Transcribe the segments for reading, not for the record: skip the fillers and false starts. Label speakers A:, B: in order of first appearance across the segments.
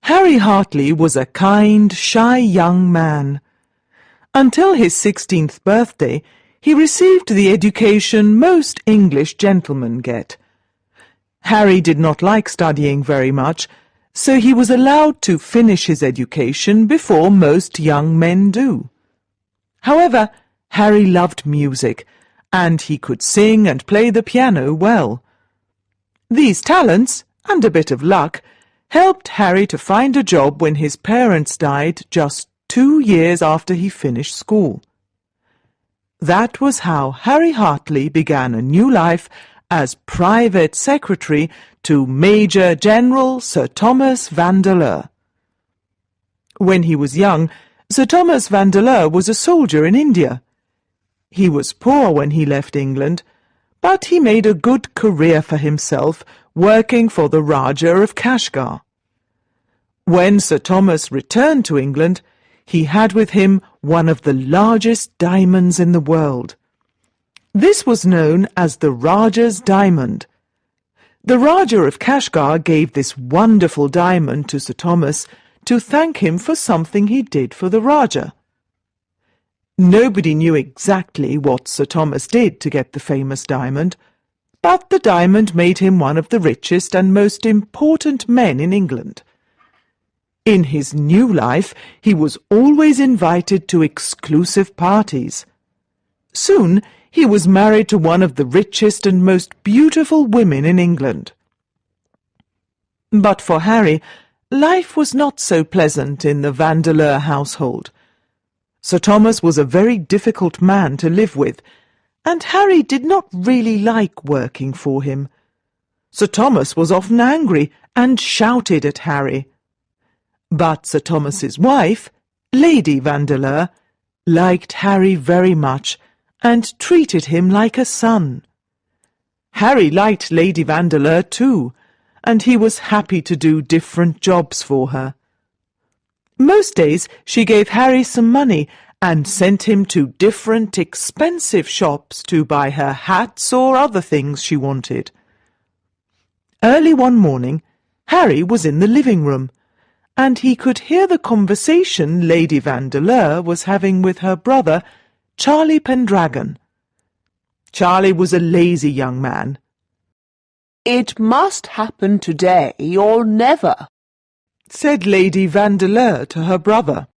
A: Harry Hartley was a kind, shy young man. Until his 16th birthday, he received the education most English gentlemen get. Harry did not like studying very much, so he was allowed to finish his education before most young men do. However, Harry loved music, and he could sing and play the piano well. These talents, and a bit of luck, helped Harry to find a job when his parents died just 2 years after he finished school. That was how Harry Hartley began a new life as private secretary to Major General Sir Thomas Vandeleur. When he was young, Sir Thomas Vandeleur was a soldier in India. He was poor when he left England, but he made a good career for himself working for the Rajah of Kashgar. When Sir Thomas returned to England, he had with him one of the largest diamonds in the world. This was known as the Rajah's diamond. The Rajah of Kashgar gave this wonderful diamond to Sir Thomas to thank him for something he did for the Rajah. Nobody knew exactly what Sir Thomas did to get the famous diamond, but the diamond made him one of the richest and most important men in England. In his new life, he was always invited to exclusive parties. Soon, he was married to one of the richest and most beautiful women in England. But for Harry, life was not so pleasant in the Vandeleur household. Sir Thomas was a very difficult man to live with, and Harry did not really like working for him. Sir Thomas was often angry and shouted at Harry. But Sir Thomas's wife, Lady Vandeleur, liked Harry very much and treated him like a son. Harry liked Lady Vandeleur too, and he was happy to do different jobs for her. Most days she gave Harry some money and sent him to different expensive shops to buy her hats or other things she wanted. Early one morning, Harry was in the living room, and he could hear the conversation Lady Vandeleur was having with her brother, Charlie Pendragon. Charlie was a lazy young man.
B: "It must happen today or never,"
A: said Lady Vandeleur to her brother.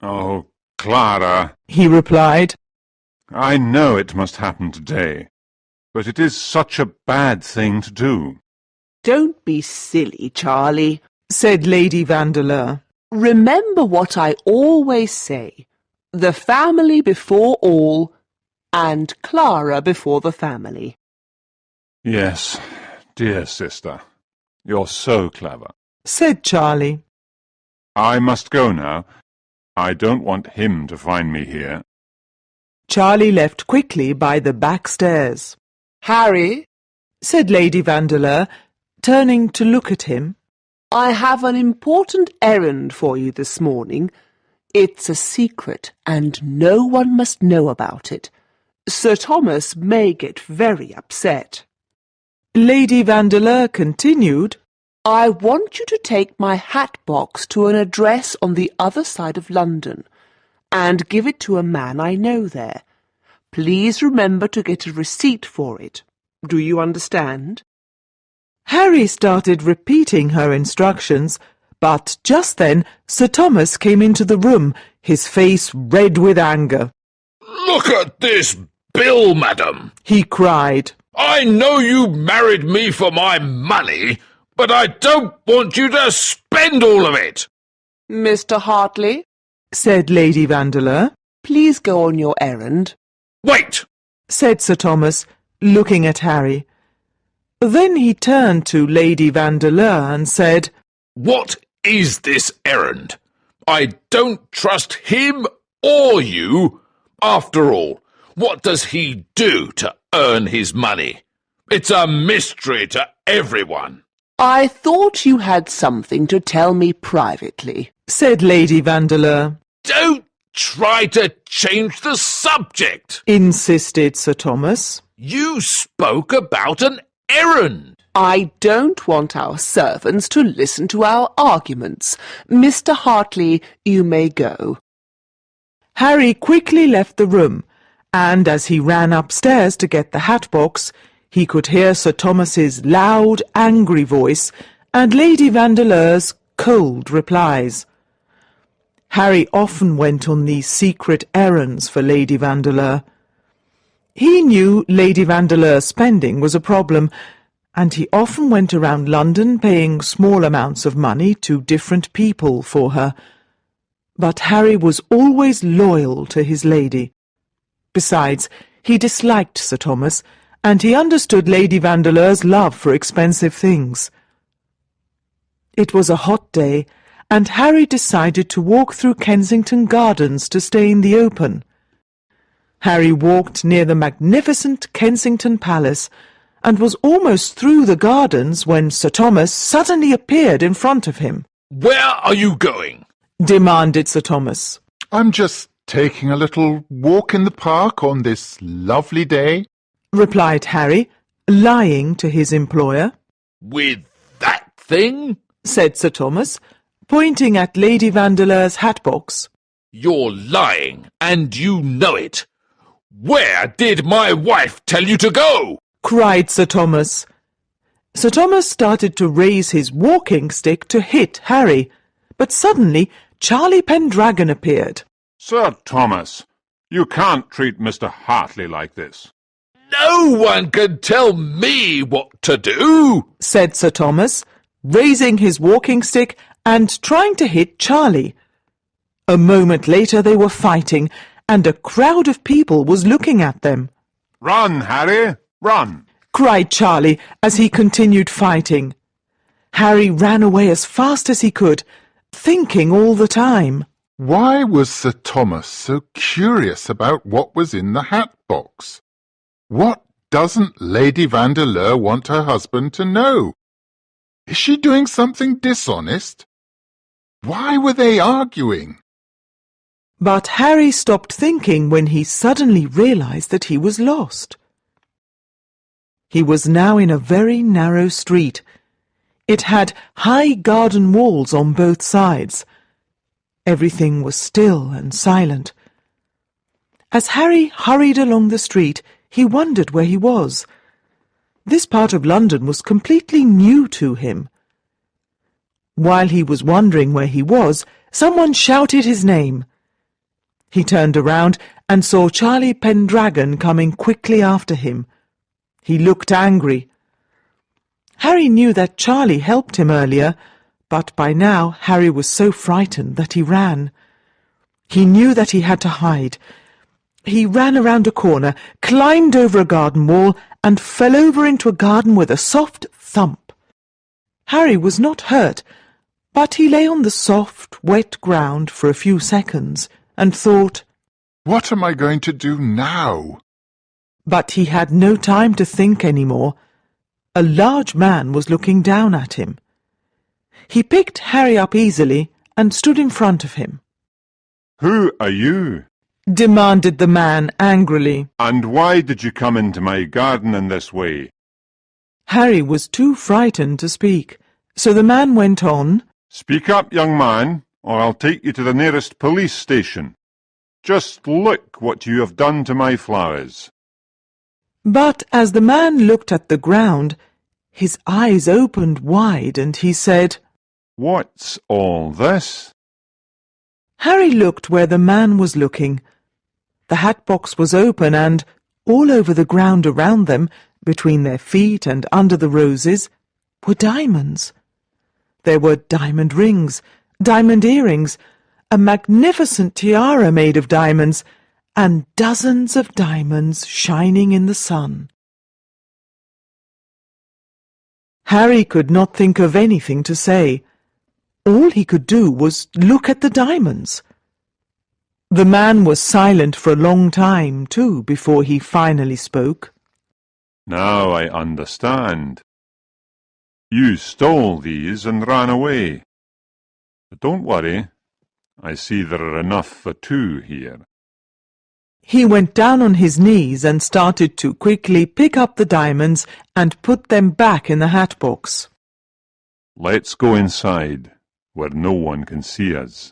C: "Oh, Clara,"
A: he replied,
C: "I know it must happen today, but it is such a bad thing to do."
B: "Don't be silly, Charlie,"
A: said Lady Vandeleur.
B: "Remember what I always say, the family before all, and Clara before the family."
C: "Yes, dear sister, you're so clever,"
A: said Charlie.
C: "I must go now. I don't want him to find me here."
A: Charlie left quickly by the back stairs.
B: "Harry,"
A: said Lady Vandeleur, turning to look at him,
B: "I have an important errand for you this morning. It's a secret, and no one must know about it. Sir Thomas may get very upset."
A: Lady Vandeleur continued,
B: "I want you to take my Hatbox to an address on the other side of London, and give it to a man I know there. Please remember to get a receipt for it. Do you understand?"
A: Harry started repeating her instructions, but just then Sir Thomas came into the room, his face red with anger.
D: "Look at this bill, madam!"
A: he cried.
D: "I know you married me for my money, but I don't want you to spend all of it."
B: "Mr. Hartley,"
A: said Lady Vandeleur.
B: "please go on your errand."
D: "Wait!"
A: said Sir Thomas, looking at Harry. Then he turned to Lady Vandeleur and said,
D: "What is this errand? I don't trust him or you. After all, what does he do to earn his money? It's a mystery to everyone."
B: "I thought you had something to tell me privately,"
A: said Lady Vandeleur.
D: "Don't try to change the subject,"
A: insisted Sir Thomas.
D: "You spoke about an errand?
B: I don't want our servants to listen to our arguments. Mr. Hartley, you may go.
A: Harry quickly left the room, and as he ran upstairs to get the hat-box, he could hear Sir Thomas's loud, angry voice and Lady Vandeleur's cold replies. Harry often went on these secret errands for Lady Vandeleur. He knew Lady Vandeleur's spending was a problem, and he often went around London paying small amounts of money to different people for her. But Harry was always loyal to his lady. Besides, he disliked Sir Thomas, and he understood Lady Vandeleur's love for expensive things. It was a hot day, and Harry decided to walk through Kensington Gardens to stay in the open. Harry walked near the magnificent Kensington Palace, and was almost through the gardens when Sir Thomas suddenly appeared in front of him.
D: Where are you going?
A: Demanded Sir Thomas.
E: I'm just taking a little walk in the park on this lovely day,
A: Replied Harry, lying to his employer.
D: With that thing?
A: Said Sir Thomas, pointing at Lady Vandeleur's hat-box.
D: You're lying, and you know it. Where did my wife tell you to go?
A: Cried Sir Thomas. Sir Thomas started to raise his walking stick to hit Harry, but suddenly Charlie Pendragon appeared.
C: Sir Thomas, you can't treat Mr. Hartley like this.
D: No one can tell me what to do,
A: Said Sir Thomas, raising his walking stick and trying to hit Charlie. A moment later they were fighting, and a crowd of people was looking at them.
C: Run, Harry, run!
A: Cried Charlie as he continued fighting. Harry ran away as fast as he could, thinking all the time.
E: Why was Sir Thomas so curious about what was in the hat box? What doesn't Lady Vandeleur want her husband to know? Is she doing something dishonest? Why were they arguing?
A: But Harry stopped thinking when he suddenly realized that he was lost. He was now in a very narrow street. It had high garden walls on both sides. Everything was still and silent. As Harry hurried along the street, he wondered where he was. This part of London was completely new to him. While he was wondering where he was, someone shouted his name. He turned around and saw Charlie Pendragon coming quickly after him. He looked angry. Harry knew that Charlie helped him earlier, but by now Harry was so frightened that he ran. He knew that he had to hide. He ran around a corner, climbed over a garden wall, and fell over into a garden with a soft thump. Harry was not hurt, but he lay on the soft, wet ground for a few seconds and thought,
E: What am I going to do now?
A: But he had no time to think any more. A large man was looking down at him. He picked Harry up easily and stood in front of him.
C: Who are you?
A: Demanded the man angrily.
C: And why did you come into my garden in this way?
A: Harry was too frightened to speak, so the man went on.
C: Speak up, young man, or I'll take you to the nearest police station. Just look what you have done to my flowers.
A: But as the man looked at the ground, his eyes opened wide and he said,
C: What's all this?
A: Harry looked where the man was looking. The hat-box was open and, all over the ground around them, between their feet and under the roses, were diamonds. There were diamond rings, diamond earrings, a magnificent tiara made of diamonds, and dozens of diamonds shining in the sun. Harry could not think of anything to say. All he could do was look at the diamonds. The man was silent for a long time, too, before he finally spoke.
C: Now I understand. You stole these and ran away. But don't worry. I see there are enough for two here.
A: He went down on his knees and started to quickly pick up the diamonds and put them back in the hat box.
C: Let's go inside, where no one can see us,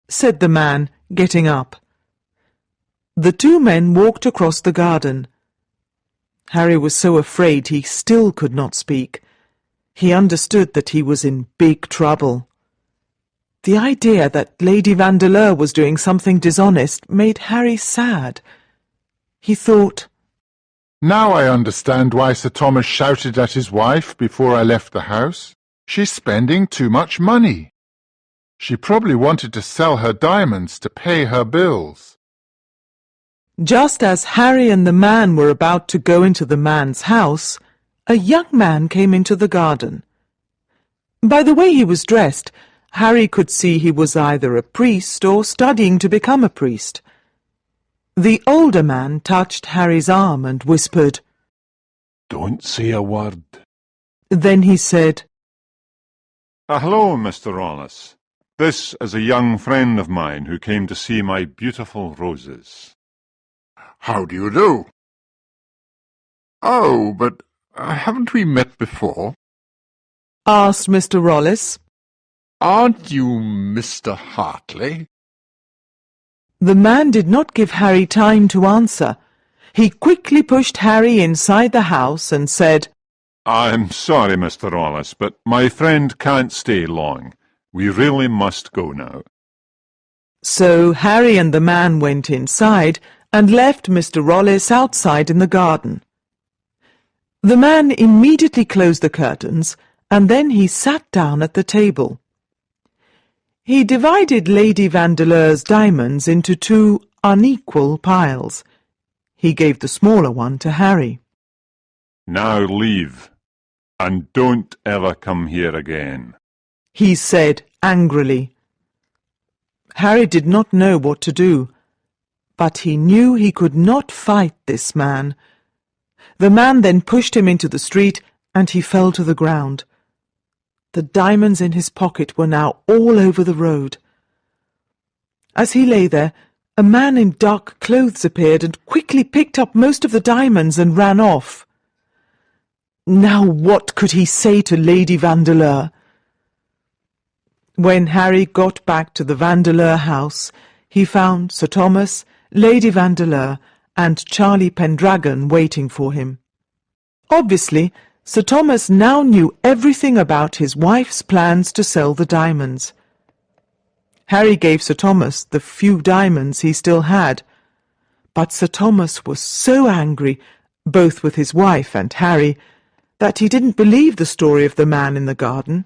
A: said the man, getting up. The two men walked across the garden. Harry was so afraid he still could not speak. He understood that he was in big trouble. The idea that Lady Vandeleur was doing something dishonest made Harry sad. He thought,
E: "Now I understand why Sir Thomas shouted at his wife before I left the house. She's spending too much money. She probably wanted to sell her diamonds to pay her bills."
A: Just as Harry and the man were about to go into the man's house, a young man came into the garden. By the way he was dressed, Harry could see he was either a priest or studying to become a priest. The older man touched Harry's arm and whispered,
C: "Don't say a word."
A: Then he said,
C: Hello, Mr. Rollis. This is a young friend of mine who came to see my beautiful roses.
E: "How do you do?" "Oh, but haven't we met before?"
A: asked Mr. Rollis.
E: "Aren't you Mr. Hartley?"
A: The man did not give Harry time to answer. He quickly pushed Harry inside the house and said,
C: I'm sorry, Mr. Rollis, but my friend can't stay long. We really must go now.
A: So Harry and the man went inside and left Mr. Rollis outside in the garden. The man immediately closed the curtains, and then he sat down at the table. He divided Lady Vandeleur's diamonds into two unequal piles. He gave the smaller one to Harry.
C: Now leave, and don't ever come here again,
A: he said angrily. Harry did not know what to do, but he knew he could not fight this man. The man then pushed him into the street, and he fell to the ground. The diamonds in his pocket were now all over the road. As he lay there, a man in dark clothes appeared and quickly picked up most of the diamonds and ran off. Now what could he say to Lady Vandeleur? When Harry got back to the Vandeleur house, he found Sir Thomas, Lady Vandeleur, and Charlie Pendragon waiting for him. Obviously, Sir Thomas now knew everything about his wife's plans to sell the diamonds. Harry gave Sir Thomas the few diamonds he still had, but Sir Thomas was so angry, both with his wife and Harry, that he didn't believe the story of the man in the garden.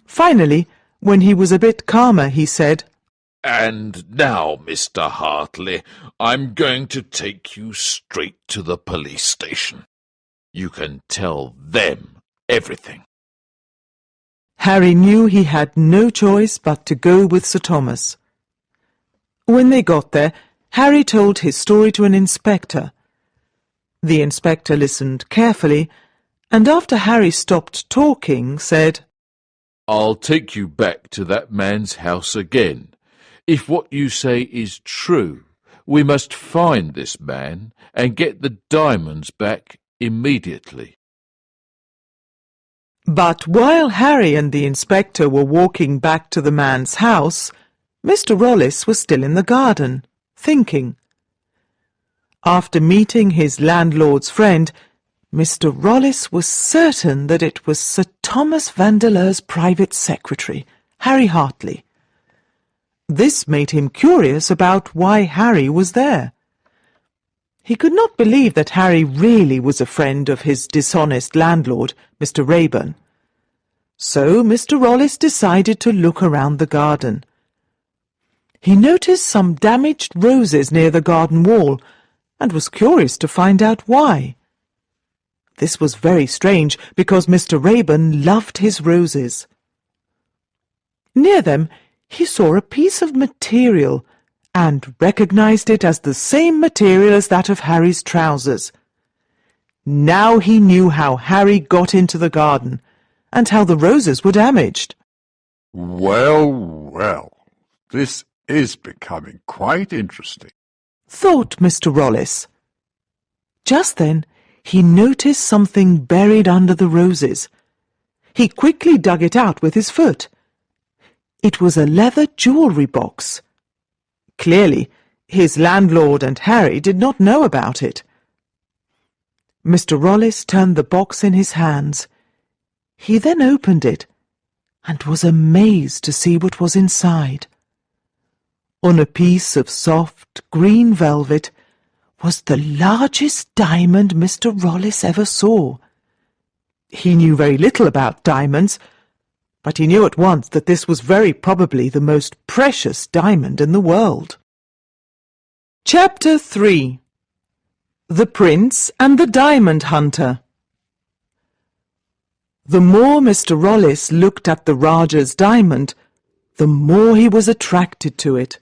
A: Finally, when he was a bit calmer, he said,
D: And now, Mr. Hartley, I'm going to take you straight to the police station. You can tell them everything.
A: Harry knew he had no choice but to go with Sir Thomas. When they got there, Harry told his story to an inspector. The inspector listened carefully, and after Harry stopped talking, said,
D: I'll take you back to that man's house again. If what you say is true, we must find this man and get the diamonds back immediately.
A: But while Harry and the inspector were walking back to the man's house, Mr. Rollis was still in the garden, thinking. After meeting his landlord's friend, Mr. Rollis was certain that it was Sir Thomas Vandeleur's private secretary, Harry Hartley. This made him curious about why Harry was there. He could not believe that Harry really was a friend of his dishonest landlord, Mr. Raeburn. So Mr. Rollis decided to look around the garden. He noticed some damaged roses near the garden wall, and was curious to find out why. This was very strange, because Mr. Raeburn loved his roses. Near them, he saw a piece of material, and recognized it as the same material as that of Harry's trousers. Now he knew how Harry got into the garden, and how the roses were damaged.
E: Well, well, this is becoming quite interesting,
A: thought Mr. Rollis. Just then he noticed something buried under the roses. He quickly dug it out with his foot. It was a leather jewellery box. Clearly, his landlord and Harry did not know about it. Mr. Rollis turned the box in his hands. He then opened it and was amazed to see what was inside. On a piece of soft green velvet was the largest diamond Mr. Rollis ever saw. He knew very little about diamonds, but he knew at once that this was very probably the most precious diamond in the world. Chapter 3. The Prince and the Diamond Hunter. The more Mr. Rollis looked at the Rajah's diamond, the more he was attracted to it.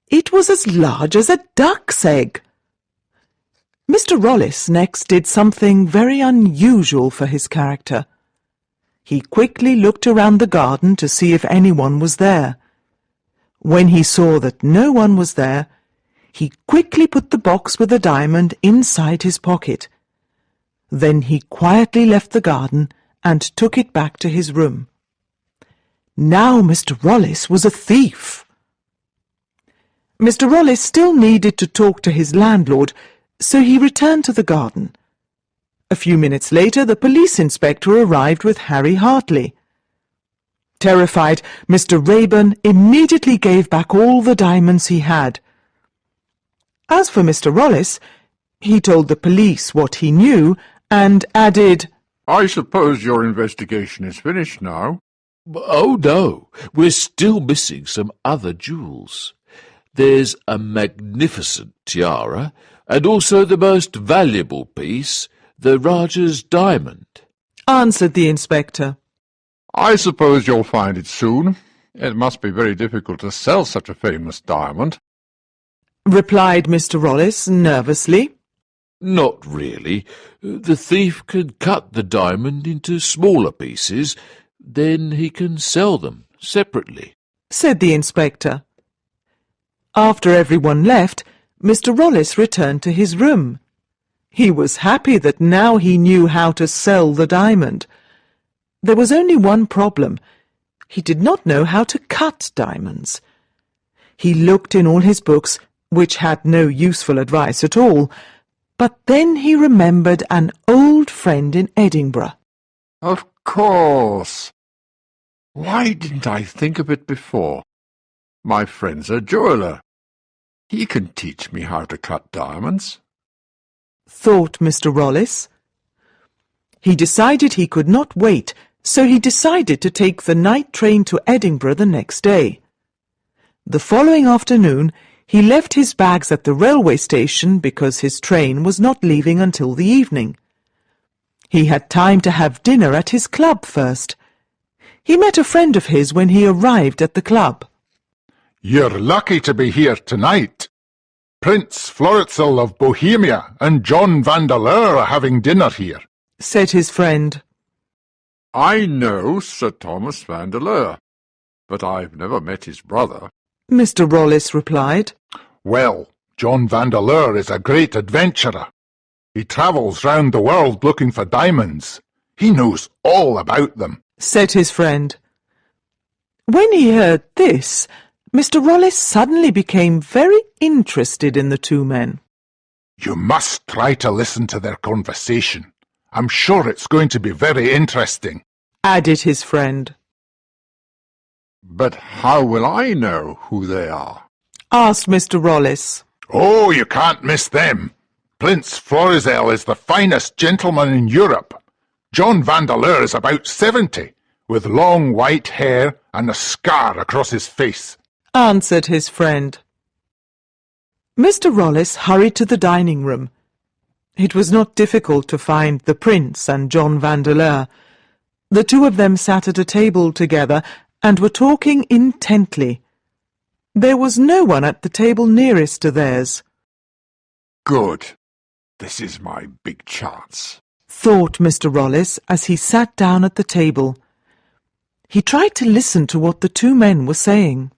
A: It was as large as a duck's egg. Mr. Rollis next did something very unusual for his character. He quickly looked around the garden to see if anyone was there. When he saw that no one was there, he quickly put the box with the diamond inside his pocket. Then he quietly left the garden and took it back to his room. Now Mr. Rollis was a thief. Mr. Rollis still needed to talk to his landlord, so he returned to the garden. A few minutes later, the police inspector arrived with Harry Hartley. Terrified, Mr. Rayburn immediately gave back all the diamonds he had. As for Mr. Rollis, he told the police what he knew and added,
F: "I suppose your investigation is finished now?"
D: Oh, no, we're still missing some other jewels. There's a magnificent tiara, and also the most valuable piece, the Rajah's diamond,"
A: answered the inspector.
F: "I suppose you'll find it soon. It must be very difficult to sell such a famous diamond,"
A: replied Mr. Rollis nervously.
D: "Not really. The thief can cut the diamond into smaller pieces, then he can sell them separately,"
A: said the inspector. After everyone left, Mr. Rollis returned to his room. He was happy that now he knew how to sell the diamond. There was only one problem. He did not know how to cut diamonds. He looked in all his books, which had no useful advice at all, but then he remembered an old friend in Edinburgh.
F: "Of course. Why didn't I think of it before? My friend's a jeweller. He can teach me how to cut diamonds,"
A: thought Mr. Rollis. He decided he could not wait, so he decided to take the night train to Edinburgh the next day. The following afternoon, he left his bags at the railway station because his train was not leaving until the evening. He had time to have dinner at his club first. He met a friend of his when he arrived at the club.
E: "You're lucky to be here tonight. Prince Florizel of Bohemia and John Vandeleur are having dinner here,"
A: said his friend.
F: "I know Sir Thomas Vandeleur, but I've never met his brother,"
A: Mr. Rollis replied.
E: "Well, John Vandeleur is a great adventurer. He travels round the world looking for diamonds. He knows all about them,"
A: said his friend. When he heard this, Mr. Rollis suddenly became very interested in the two men.
E: "You must try to listen to their conversation. I'm sure it's going to be very interesting,"
A: added his friend.
F: "But how will I know who they are?"
A: asked Mr. Rollis.
E: "Oh, you can't miss them. Prince Florizel is the finest gentleman in Europe. John Vandeleur is about 70, with long white hair and a scar across his face,"
A: answered his friend. Mr. Rollis hurried to the dining room. It was not difficult to find the Prince and John Vandeleur. The two of them sat at a table together and were talking intently. There was no one at the table nearest to theirs.
F: "Good. This is my big chance,"
A: thought Mr. Rollis as he sat down at the table. He tried to listen to what the two men were saying.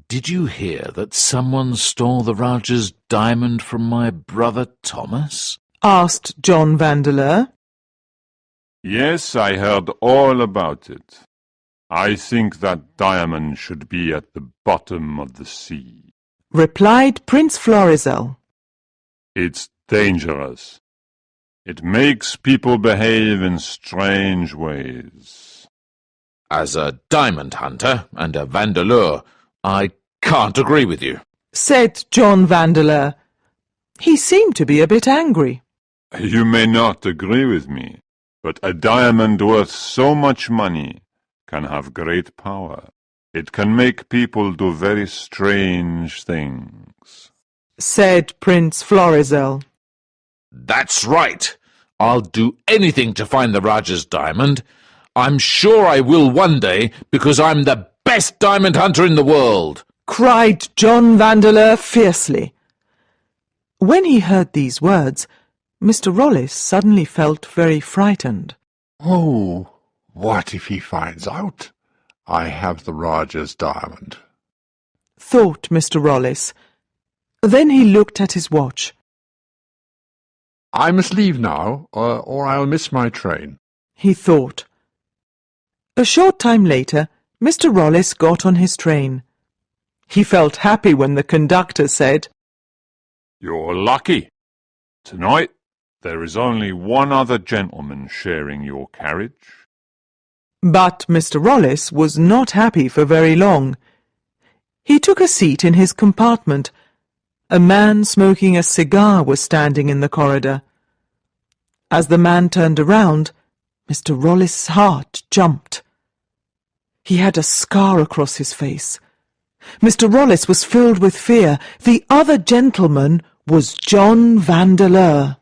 D: Did you hear that someone stole the Rajah's diamond from my brother Thomas?
A: asked John Vandeleur.
C: Yes, I heard all about it. I think that diamond should be at the bottom of the sea.
A: Replied Prince Florizel.
C: It's dangerous. It makes people behave in strange ways.
D: As a diamond hunter and a Vandeleur, I can't agree with you,
A: said John Vandeleur. He seemed to be a bit angry.
C: You may not agree with me, but a diamond worth so much money can have great power. It can make people do very strange things,
A: said Prince Florizel.
D: That's right. I'll do anything to find the Rajah's diamond. I'm sure I will one day, because I'm the best diamond hunter in the world,
A: cried John Vandeleur fiercely. When he heard these words, Mr. Rollis suddenly felt very frightened.
F: Oh, what if he finds out I have the Rajah's diamond?
A: Thought Mr. Rollis. Then he looked at his watch.
F: I must leave now, or I'll miss my train,
A: he thought. A short time later, Mr. Rollis got on his train. He felt happy when the conductor said,
C: You're lucky. Tonight there is only one other gentleman sharing your carriage.
A: But Mr. Rollis was not happy for very long. He took a seat in his compartment. A man smoking a cigar was standing in the corridor. As the man turned around, Mr. Rollis' heart jumped. He had a scar across his face. Mr. Rollis was filled with fear. The other gentleman was John Vandeleur.